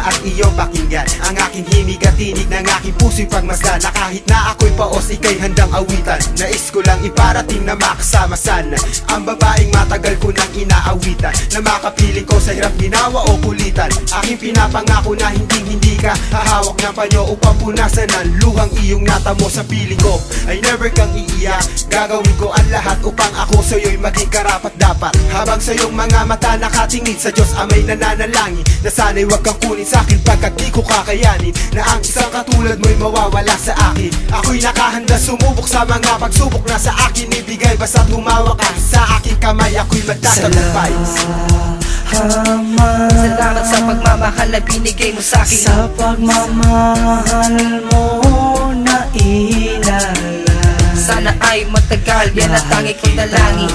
handa at iyong pakinggan ang aking himig at tinig ng aking puso'y pagmasdan, na kahit na ako'y paos, ika'y handang awitan. Nais ko lang iparating na makasama sana ang babaeng matagal ko nang inaawitan, na makapiling ko sa hirap, ginawa o kulitan. Aking pinapangako na hindi ka hahawak ng panyo upang punasan ang luhang iyong natamo sa piling ko. Ay never kang iiyak, gagawin ko ang lahat upang ako sa'yo'y maging karapat dapat. Habang sa'yong mga mata nakatingin sa Diyos amay nananalangin, na sana'y wag kang kunin sa'kin pagkat di ko kakayanin, na ang isang katulad mo'y mawawala sa akin. Ako'y nakahanda sumubok sa mga pagsubok na sa akin ibigay, basta't humawak ka sa aking kamay, ako'y magtatagumpay. Salamat sa pagmamahal na binigay mo sa'kin, sa pagmamahal mo na inalala. Sana ay matagal, yan ang tangi kong dalangin.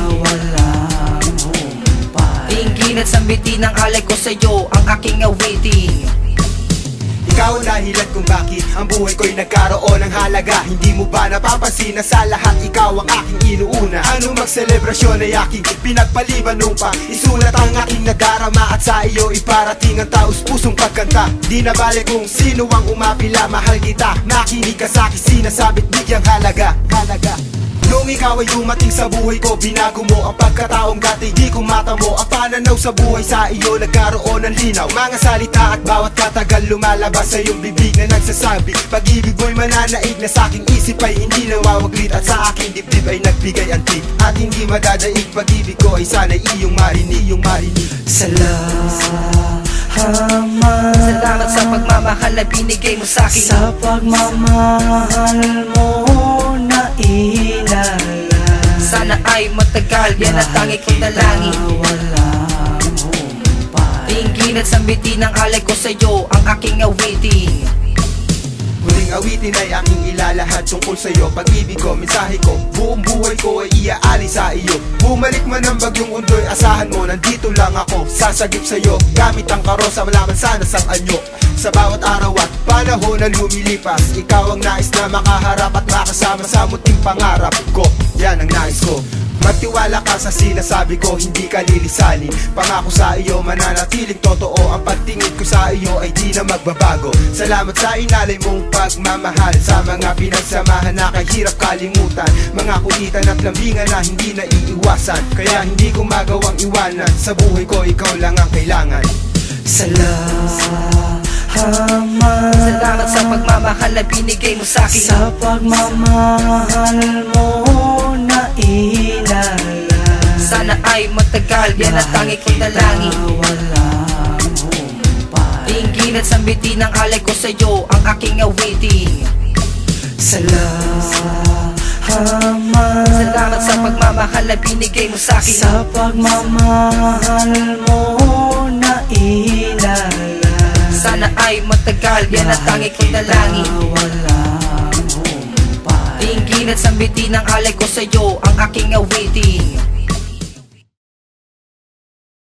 Tingin at sambitin ang alay ko sa'yo, ang aking awitin. Ikaw ang dahilan kung bakit ang buhay ko'y nagkaroon ng halaga. Hindi mo ba napapansin na sa lahat ikaw ang aking inuuna? Ano magselebrasyon ay aking pinagpaliban upang isulat ang aking nadarama at sa iyo iparating ang taos pusong pagkanta. Di na bale kung sino ang umapila, mahal kita, makinig ka sa'kin, sinasabit bigyang halaga. Nung ikaw ay dumating sa buhay ko, binago mo ang pagkataong dati di ko matamo. Ang pananaw sa buhay sa iyo nagkaroon ng linaw. Mga salita at bawat katagal lumalabas sa iyong bibig na nagsasabi pag-ibig mo'y mananaig, na sa aking isip ay hindi nawawaglit, at sa aking dibdib ay nagbigay antig. At hindi madadaig pag-ibig ko ay sana'y iyong marinig. Salamat sa pagmamahal na binigay mo sa'kin, sa pagmamahal mo na inalala. Sana ay matagal, yan ang tangi kong dalangin. Tingin at sambitin ang alay ko sa'yo, ang aking awitin. Huling awitin ay aking ilalahat tungkol sa'yo. Pag-ibig ko, mensahe ko, buong buhay ko ay iaali sa iyo. Bumalik man ang bagyong undoy, asahan mo, nandito lang ako, sasagip sa'yo. Gamit ang karosa, malaman sana sang anyo. Sa bawat araw at panahon na lumilipas, ikaw ang nais na makaharap at makasama sa munting pangarap ko. Yan ang nais ko. Magtiwala ka sa sinasabi ko, hindi ka lilisanin. Pangako sa iyo, mananatiling totoo. Ang pagtingin ko sa iyo ay di na magbabago. Salamat sa inalay mong pagmamahal, sa mga pinagsamahan na kahirap kalimutan, mga kulitan at lambingan na hindi na iiwasan. Kaya hindi ko magawang iwanan, sa buhay ko ikaw lang ang kailangan. Salamat sa pagmamahal na binigay mo sa'kin, sa pagmamahal mo na inalala. Sana ay matagal, yan ang tangi kong dalangin. Tingin at sambitin ang alay ko sa'yo, ang aking awitin. Salamat sa pagmamahal na binigay mo sa'kin, sa pagmamahal mo na inalala. Sana ay matagal, yan ang tangi kong dalangin. Tingin at sambitin ang alay ko sa'yo, ang aking awitin.